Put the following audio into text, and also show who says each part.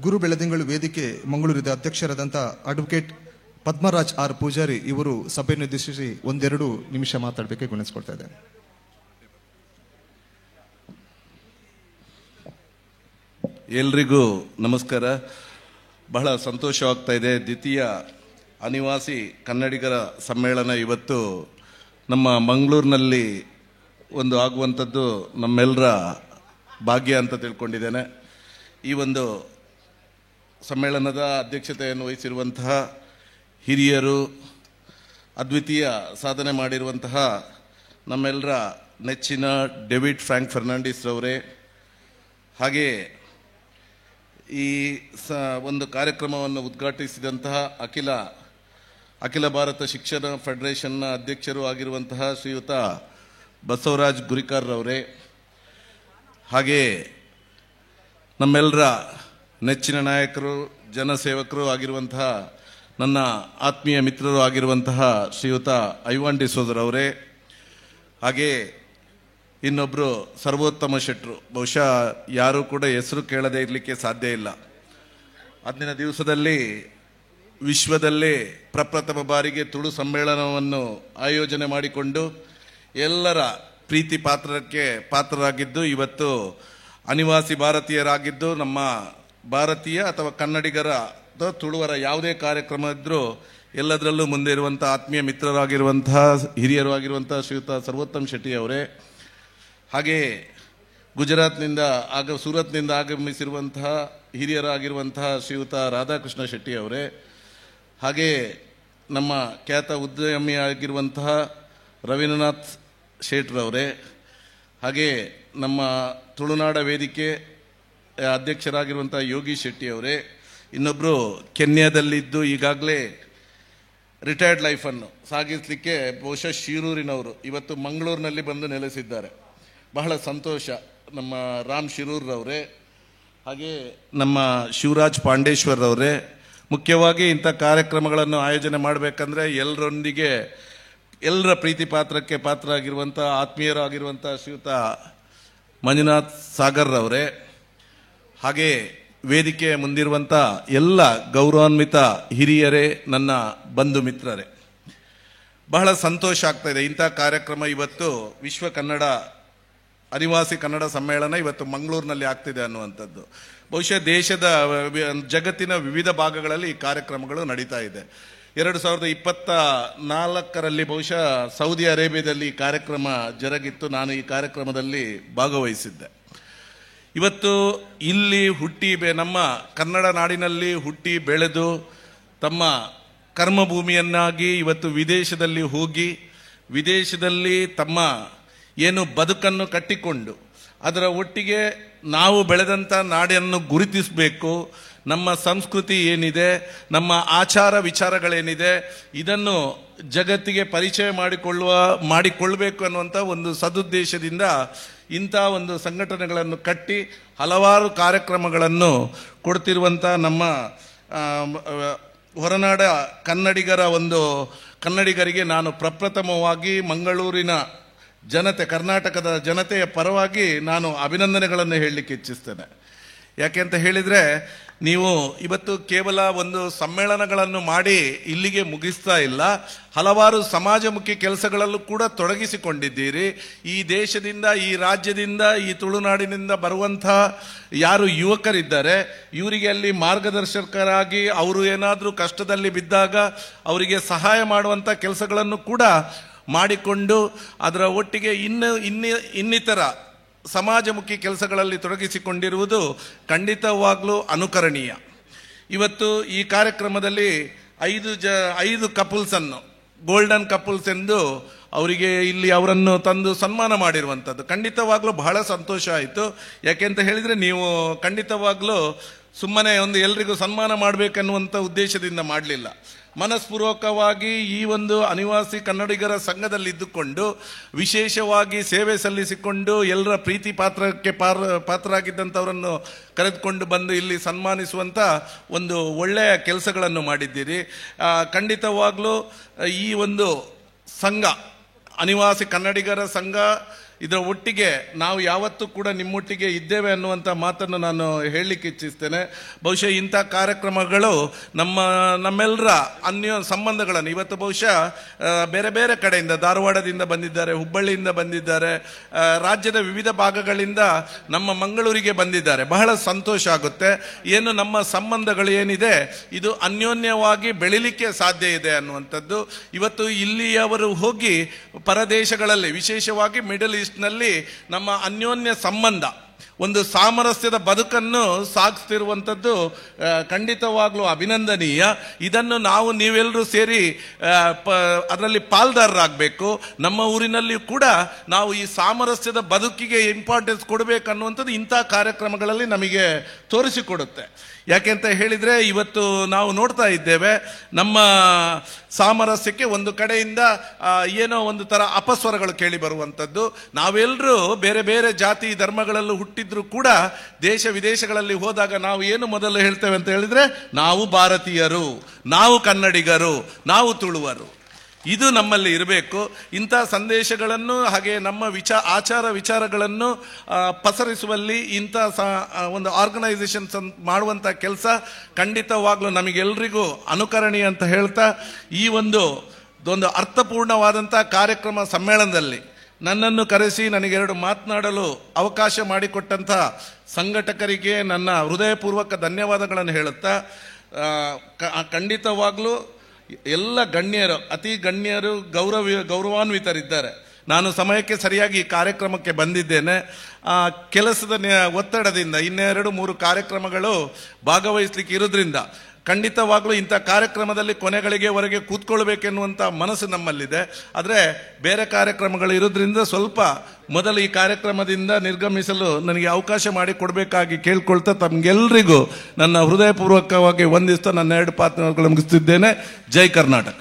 Speaker 1: ಗುರು ಬೆಳದಿಂಗಳು ವೇದಿಕೆ ಮಂಗಳೂರಿನ ಅಧ್ಯಕ್ಷರಾದಂಥ ಅಡ್ವೊಕೇಟ್ ಪದ್ಮರಾಜ್ ಆರ್ ಪೂಜಾರಿ ಇವರು ಸಭೆಯನ್ನು ಉದ್ದೇಶಿಸಿ ಒಂದೆರಡು ನಿಮಿಷ ಮಾತಾಡಬೇಕೆ ಗುಣಿಸ್ಕೊಳ್ತಾ ಇದ್ದೇನೆ.
Speaker 2: ಎಲ್ರಿಗೂ ನಮಸ್ಕಾರ. ಬಹಳ ಸಂತೋಷವಾಗ್ತಾ ಇದೆ. ದ್ವಿತೀಯ ಅನಿವಾಸಿ ಕನ್ನಡಿಗರ ಸಮ್ಮೇಳನ ಇವತ್ತು ನಮ್ಮ ಮಂಗಳೂರಿನಲ್ಲಿ ಒಂದು ಆಗುವಂಥದ್ದು ನಮ್ಮೆಲ್ಲರ ಭಾಗ್ಯ ಅಂತ ತಿಳ್ಕೊಂಡಿದ್ದೇನೆ. ಈ ಒಂದು ಸಮ್ಮೇಳನದ ಅಧ್ಯಕ್ಷತೆಯನ್ನು ವಹಿಸಿರುವಂತಹ ಹಿರಿಯರು, ಅದ್ವಿತೀಯ ಸಾಧನೆ ಮಾಡಿರುವಂತಹ ನಮ್ಮೆಲ್ಲರ ನೆಚ್ಚಿನ ಡೇವಿಡ್ ಫ್ರಾಂಕ್ ಫರ್ನಾಂಡಿಸ್ ರವರೇ, ಹಾಗೆ ಈ ಒಂದು ಕಾರ್ಯಕ್ರಮವನ್ನು ಉದ್ಘಾಟಿಸಿದಂತಹ ಅಖಿಲ ಭಾರತ ಶಿಕ್ಷಣ ಫೆಡರೇಷನ್ನ ಅಧ್ಯಕ್ಷರು ಆಗಿರುವಂತಹ ಶ್ರೀಯುತ ಬಸವರಾಜ್ ಗುರಿಕಾರ್ ರವರೇ, ಹಾಗೆ ನಮ್ಮೆಲ್ಲರ ನೆಚ್ಚಿನ ನಾಯಕರು, ಜನಸೇವಕರು ಆಗಿರುವಂತಹ ನನ್ನ ಆತ್ಮೀಯ ಮಿತ್ರರು ಆಗಿರುವಂತಹ ಶ್ರೀಯುತ ಐವಾನ್ ಡಿಸೋಜರ್ ಅವರೇ, ಹಾಗೆ ಇನ್ನೊಬ್ಬರು ಸರ್ವೋತ್ತಮ ಶೆಟ್ರು, ಬಹುಶಃ ಯಾರೂ ಕೂಡ ಹೆಸರು ಕೇಳದೇ ಇರಲಿಕ್ಕೆ ಸಾಧ್ಯ ಇಲ್ಲ. ಅಂದಿನ ದಿವಸದಲ್ಲಿ ವಿಶ್ವದಲ್ಲೇ ಪ್ರಪ್ರಥಮ ಬಾರಿಗೆ ತುಳು ಸಮ್ಮೇಳನವನ್ನು ಆಯೋಜನೆ ಮಾಡಿಕೊಂಡು ಎಲ್ಲರ ಪ್ರೀತಿ ಪಾತ್ರರಾಗಿದ್ದು ಇವತ್ತು ಅನಿವಾಸಿ ಭಾರತೀಯರಾಗಿದ್ದು ನಮ್ಮ ಭಾರತೀಯ ಅಥವಾ ಕನ್ನಡಿಗರ ತುಳುವರ ಯಾವುದೇ ಕಾರ್ಯಕ್ರಮ ಇದ್ದರೂ ಎಲ್ಲದರಲ್ಲೂ ಮುಂದೆ ಇರುವಂಥ ಆತ್ಮೀಯ ಮಿತ್ರರಾಗಿರುವಂತಹ ಹಿರಿಯರು ಆಗಿರುವಂತಹ ಶ್ರೀಯುತ ಸರ್ವೋತ್ತಮ್ ಶೆಟ್ಟಿ ಅವರೇ, ಹಾಗೆ ಗುಜರಾತ್ನಿಂದ ಸೂರತ್ನಿಂದ ಆಗಮಿಸಿರುವಂತಹ ಹಿರಿಯರಾಗಿರುವಂತಹ ಶ್ರೀಯುತ ರಾಧಾಕೃಷ್ಣ ಶೆಟ್ಟಿ ಅವರೇ, ಹಾಗೆ ನಮ್ಮ ಖ್ಯಾತ ಉದ್ಯಮಿ ಆಗಿರುವಂತಹ ರವೀಂದ್ರನಾಥ್ ಶೇಟ್ರವರೇ, ಹಾಗೆ ನಮ್ಮ ತುಳುನಾಡ ವೇದಿಕೆ ಅಧ್ಯಕ್ಷರಾಗಿರುವಂಥ ಯೋಗಿ ಶೆಟ್ಟಿ ಅವರೇ, ಇನ್ನೊಬ್ಬರು ಕೆನ್ಯಾದಲ್ಲಿದ್ದು ಈಗಾಗಲೇ ರಿಟೈರ್ಡ್ ಲೈಫನ್ನು ಸಾಗಿಸಲಿಕ್ಕೆ ಬಹುಶಃ ಶಿರೂರಿನವರು ಇವತ್ತು ಮಂಗಳೂರಿನಲ್ಲಿ ಬಂದು ನೆಲೆಸಿದ್ದಾರೆ. ಬಹಳ ಸಂತೋಷ. ನಮ್ಮ ರಾಮ್ ಶಿರೂರ್ರವರೇ, ಹಾಗೆ ನಮ್ಮ ಶಿವರಾಜ್ ಪಾಂಡೇಶ್ವರ್ರವರೇ. ಮುಖ್ಯವಾಗಿ ಇಂಥ ಕಾರ್ಯಕ್ರಮಗಳನ್ನು ಆಯೋಜನೆ ಮಾಡಬೇಕಂದ್ರೆ ಎಲ್ಲರೊಂದಿಗೆ ಎಲ್ಲರ ಪ್ರೀತಿ ಪಾತ್ರ ಆಗಿರುವಂಥ ಆತ್ಮೀಯರಾಗಿರುವಂಥ ಶ್ರೀಯುತ ಮಂಜುನಾಥ್ ಸಾಗರ್ ರವರೇ, ಹಾಗೆ ವೇದಿಕೆ ಮುಂದಿರುವಂಥ ಎಲ್ಲ ಗೌರವಾನ್ವಿತ ಹಿರಿಯರೇ, ನನ್ನ ಬಂಧು ಮಿತ್ರರೇ, ಬಹಳ ಸಂತೋಷ ಆಗ್ತಾ ಇದೆ. ಇಂಥ ಕಾರ್ಯಕ್ರಮ ಇವತ್ತು ವಿಶ್ವ ಅನಿವಾಸಿ ಕನ್ನಡ ಸಮ್ಮೇಳನ ಇವತ್ತು ಮಂಗಳೂರಿನಲ್ಲಿ ಆಗ್ತಿದೆ ಅನ್ನುವಂಥದ್ದು. ಬಹುಶಃ ಜಗತ್ತಿನ ವಿವಿಧ ಭಾಗಗಳಲ್ಲಿ ಈ ಕಾರ್ಯಕ್ರಮಗಳು ನಡೀತಾ ಇದೆ. 2024ರಲ್ಲಿ ಬಹುಶಃ ಸೌದಿ ಅರೇಬಿಯಾದಲ್ಲಿ ಈ ಕಾರ್ಯಕ್ರಮ ಜರುಗಿತ್ತು. ನಾನು ಈ ಕಾರ್ಯಕ್ರಮದಲ್ಲಿ ಭಾಗವಹಿಸಿದ್ದೆ. ಇವತ್ತು ಇಲ್ಲಿ ನಮ್ಮ ಕನ್ನಡ ನಾಡಿನಲ್ಲಿ ಹುಟ್ಟಿ ಬೆಳೆದು ತಮ್ಮ ಕರ್ಮಭೂಮಿಯನ್ನಾಗಿ ಇವತ್ತು ವಿದೇಶದಲ್ಲಿ ಹೋಗಿ ವಿದೇಶದಲ್ಲಿ ತಮ್ಮ ಏನು ಬದುಕನ್ನು ಕಟ್ಟಿಕೊಂಡು ಅದರ ಒಟ್ಟಿಗೆ ನಾವು ಬೆಳೆದಂಥ ನಾಡನ್ನು ಗುರುತಿಸಬೇಕು, ನಮ್ಮ ಸಂಸ್ಕೃತಿ ಏನಿದೆ, ನಮ್ಮ ಆಚಾರ ವಿಚಾರಗಳೇನಿದೆ, ಇದನ್ನು ಜಗತ್ತಿಗೆ ಪರಿಚಯ ಮಾಡಿಕೊಳ್ಳಬೇಕು ಅನ್ನುವಂಥ ಒಂದು ಸದುದ್ದೇಶದಿಂದ ಇಂಥ ಒಂದು ಸಂಘಟನೆಗಳನ್ನು ಕಟ್ಟಿ ಹಲವಾರು ಕಾರ್ಯಕ್ರಮಗಳನ್ನು ಕೊಡ್ತಿರುವಂಥ ನಮ್ಮ ಹೊರನಾಡ ಕನ್ನಡಿಗರಿಗೆ ನಾನು ಪ್ರಪ್ರಥಮವಾಗಿ ಮಂಗಳೂರಿನ ಕರ್ನಾಟಕದ ಜನತೆಯ ಪರವಾಗಿ ನಾನು ಅಭಿನಂದನೆಗಳನ್ನು ಹೇಳಲಿಕ್ಕೆ ಇಚ್ಛಿಸ್ತೇನೆ. ಯಾಕೆ ಅಂತ ಹೇಳಿದರೆ, ನೀವು ಇವತ್ತು ಕೇವಲ ಒಂದು ಸಮ್ಮೇಳನಗಳನ್ನು ಮಾಡಿ ಇಲ್ಲಿಗೆ ಮುಗಿಸ್ತಾ ಇಲ್ಲ, ಹಲವಾರು ಸಮಾಜಮುಖಿ ಕೆಲಸಗಳಲ್ಲೂ ಕೂಡ ತೊಡಗಿಸಿಕೊಂಡಿದ್ದೀರಿ. ಈ ದೇಶದಿಂದ, ಈ ರಾಜ್ಯದಿಂದ, ಈ ತುಳುನಾಡಿನಿಂದ ಬರುವಂಥ ಯಾರು ಯುವಕರಿದ್ದಾರೆ, ಇವರಿಗೆ ಅಲ್ಲಿ ಮಾರ್ಗದರ್ಶಕರಾಗಿ ಅವರು ಏನಾದರೂ ಕಷ್ಟದಲ್ಲಿ ಬಿದ್ದಾಗ ಅವರಿಗೆ ಸಹಾಯ ಮಾಡುವಂಥ ಕೆಲಸಗಳನ್ನು ಕೂಡ ಮಾಡಿಕೊಂಡು ಅದರ ಒಟ್ಟಿಗೆ ಇನ್ನಿತರ ಸಮಾಜಮುಖಿ ಕೆಲಸಗಳಲ್ಲಿ ತೊಡಗಿಸಿಕೊಂಡಿರುವುದು ಖಂಡಿತವಾಗ್ಲೂ ಅನುಕರಣೀಯ. ಇವತ್ತು ಈ ಕಾರ್ಯಕ್ರಮದಲ್ಲಿ 5 ಕಪಲ್ಸನ್ನು ಗೋಲ್ಡನ್ ಕಪಲ್ಸ್ ಎಂದು ಅವರಿಗೆ ಇಲ್ಲಿ ಅವರನ್ನು ತಂದು ಸನ್ಮಾನ ಮಾಡಿರುವಂಥದ್ದು ಖಂಡಿತವಾಗ್ಲೂ ಬಹಳ ಸಂತೋಷ ಆಯಿತು. ಯಾಕೆಂತ ಹೇಳಿದರೆ, ನೀವು ಖಂಡಿತವಾಗ್ಲೂ ಸುಮ್ಮನೆ ಎಲ್ರಿಗೂ ಸನ್ಮಾನ ಮಾಡಬೇಕನ್ನುವಂಥ ಉದ್ದೇಶದಿಂದ ಮಾಡಲಿಲ್ಲ. ಮನಸ್ಪೂರ್ವಕವಾಗಿ ಈ ಒಂದು ಅನಿವಾಸಿ ಕನ್ನಡಿಗರ ಸಂಘದಲ್ಲಿದ್ದುಕೊಂಡು ವಿಶೇಷವಾಗಿ ಸೇವೆ ಸಲ್ಲಿಸಿಕೊಂಡು ಎಲ್ಲರ ಪ್ರೀತಿ ಪಾತ್ರರಾಗಿದ್ದಂಥವರನ್ನು ಕರೆದುಕೊಂಡು ಬಂದು ಇಲ್ಲಿ ಸನ್ಮಾನಿಸುವಂಥ ಒಂದು ಒಳ್ಳೆಯ ಕೆಲಸಗಳನ್ನು ಮಾಡಿದ್ದೀರಿ. ಖಂಡಿತವಾಗ್ಲೂ ಈ ಒಂದು ಸಂಘ, ಅನಿವಾಸಿ ಕನ್ನಡಿಗರ ಸಂಘ ಇದರ ಒಟ್ಟಿಗೆ ನಾವು ಯಾವತ್ತೂ ಕೂಡ ನಿಮ್ಮೊಟ್ಟಿಗೆ ಇದ್ದೇವೆ ಅನ್ನುವಂಥ ಮಾತನ್ನು ನಾನು ಹೇಳಲಿಕ್ಕೆ ಇಚ್ಛಿಸ್ತೇನೆ. ಬಹುಶಃ ಇಂಥ ಕಾರ್ಯಕ್ರಮಗಳು ನಮ್ಮೆಲ್ಲರ ಅನ್ಯ ಸಂಬಂಧಗಳನ್ನು ಇವತ್ತು ಬಹುಶಃ ಬೇರೆ ಬೇರೆ ಕಡೆಯಿಂದ, ಧಾರವಾಡದಿಂದ ಬಂದಿದ್ದಾರೆ, ಹುಬ್ಬಳ್ಳಿಯಿಂದ ಬಂದಿದ್ದಾರೆ, ರಾಜ್ಯದ ವಿವಿಧ ಭಾಗಗಳಿಂದ ನಮ್ಮ ಮಂಗಳೂರಿಗೆ ಬಂದಿದ್ದಾರೆ. ಬಹಳ ಸಂತೋಷ ಆಗುತ್ತೆ. ಏನು ನಮ್ಮ ಸಂಬಂಧಗಳು ಏನಿದೆ ಇದು ಅನ್ಯೋನ್ಯವಾಗಿ ಬೆಳಿಲಿಕ್ಕೆ ಸಾಧ್ಯ ಇದೆ ಅನ್ನುವಂಥದ್ದು. ಇವತ್ತು ಇಲ್ಲಿಯವರು ಹೋಗಿ ಪರದೇಶಗಳಲ್ಲಿ, ವಿಶೇಷವಾಗಿ ಮಿಡಲ್ ಈಸ್ಟ್ನಲ್ಲಿ ನಮ್ಮ ಅನ್ಯೋನ್ಯ ಸಂಬಂಧ, ಒಂದು ಸಾಮರಸ್ಯದ ಬದುಕನ್ನು ಸಾಗಿಸ್ತಿರುವಂಥದ್ದು ಖಂಡಿತವಾಗ್ಲೂ ಅಭಿನಂದನೀಯ. ಇದನ್ನು ನೀವೆಲ್ಲರೂ ಸೇರಿ ಅದರಲ್ಲಿ ಪಾಲ್ದಾರರಾಗಬೇಕು. ನಮ್ಮ ಊರಿನಲ್ಲಿ ಕೂಡ ನಾವು ಈ ಸಾಮರಸ್ಯದ ಬದುಕಿಗೆ ಇಂಪಾರ್ಟೆನ್ಸ್ ಕೊಡಬೇಕನ್ನುವಂಥದ್ದು ಇಂಥ ಕಾರ್ಯಕ್ರಮಗಳಲ್ಲಿ ನಮಗೆ ತೋರಿಸಿಕೊಡುತ್ತೆ. ಯಾಕೆಂತ ಹೇಳಿದರೆ ಇವತ್ತು ನಾವು ನೋಡ್ತಾ ಇದ್ದೇವೆ, ನಮ್ಮ ಸಾಮರಸ್ಯಕ್ಕೆ ಒಂದು ಕಡೆಯಿಂದ ಏನೋ ಒಂದು ಥರ ಅಪಸ್ವರಗಳು ಕೇಳಿ ಬರುವಂಥದ್ದು. ನಾವೆಲ್ಲರೂ ಬೇರೆ ಬೇರೆ ಜಾತಿ ಧರ್ಮಗಳಲ್ಲೂ ಹುಟ್ಟಿದ್ರು ಕೂಡ ದೇಶ ವಿದೇಶಗಳಲ್ಲಿ ಹೋದಾಗ ನಾವು ಏನು ಮೊದಲು ಹೇಳ್ತೇವೆ ಅಂತ ಹೇಳಿದ್ರೆ, ನಾವು ಭಾರತೀಯರು, ನಾವು ಕನ್ನಡಿಗರು, ನಾವು ತುಳುವರು. ಇದು ನಮ್ಮಲ್ಲಿ ಇರಬೇಕು. ಇಂಥ ಸಂದೇಶಗಳನ್ನು ಹಾಗೆ ನಮ್ಮ ಆಚಾರ ವಿಚಾರಗಳನ್ನು ಪಸರಿಸುವಲ್ಲಿ ಇಂಥ ಒಂದು ಆರ್ಗನೈಸೇಷನ್ ಮಾಡುವಂಥ ಕೆಲಸ ಖಂಡಿತವಾಗ್ಲೂ ನಮಗೆಲ್ಲರಿಗೂ ಅನುಕರಣೀಯ ಅಂತ ಹೇಳ್ತಾ, ಈ ಒಂದು ಅರ್ಥಪೂರ್ಣವಾದಂಥ ಕಾರ್ಯಕ್ರಮ ಸಮ್ಮೇಳನದಲ್ಲಿ ನನ್ನನ್ನು ಕರೆಸಿ ನನಗೆ 2 ಮಾತನಾಡಲು ಅವಕಾಶ ಮಾಡಿಕೊಟ್ಟಂಥ ಸಂಘಟಕರಿಗೆ ನನ್ನ ಹೃದಯಪೂರ್ವಕ ಧನ್ಯವಾದಗಳನ್ನು ಹೇಳುತ್ತಾ, ಖಂಡಿತವಾಗ್ಲೂ ಎಲ್ಲ ಗಣ್ಯರು, ಅತಿ ಗಣ್ಯರು, ಗೌರವಾನ್ವಿತರಿದ್ದಾರೆ. ನಾನು ಸಮಯಕ್ಕೆ ಸರಿಯಾಗಿ ಈ ಕಾರ್ಯಕ್ರಮಕ್ಕೆ ಬಂದಿದ್ದೇನೆ. ಕೆಲಸದ ಒತ್ತಡದಿಂದ 2-3 ಕಾರ್ಯಕ್ರಮಗಳು ಭಾಗವಹಿಸ್ಲಿಕ್ಕೆ ಇರೋದ್ರಿಂದ ಖಂಡಿತವಾಗ್ಲೂ ಇಂಥ ಕಾರ್ಯಕ್ರಮದಲ್ಲಿ ಕೊನೆಗಳಿಗೆವರೆಗೆ ಕೂತ್ಕೊಳ್ಬೇಕೆನ್ನುವಂಥ ಮನಸ್ಸು ನಮ್ಮಲ್ಲಿದೆ. ಆದರೆ ಬೇರೆ ಕಾರ್ಯಕ್ರಮಗಳು ಇರೋದ್ರಿಂದ ಸ್ವಲ್ಪ ಮೊದಲು ಈ ಕಾರ್ಯಕ್ರಮದಿಂದ ನಿರ್ಗಮಿಸಲು ನನಗೆ ಅವಕಾಶ ಮಾಡಿಕೊಡ್ಬೇಕಾಗಿ ಕೇಳ್ಕೊಳ್ತಾ ತಮಗೆಲ್ಲರಿಗೂ ನನ್ನ ಹೃದಯಪೂರ್ವಕವಾಗಿ ವಂದಿಸ್ತಾ ನನ್ನ 2 ಮಾತುಗಳನ್ನು ಮುಗಿಸ್ತಿದ್ದೇನೆ. ಜೈ ಕರ್ನಾಟಕ.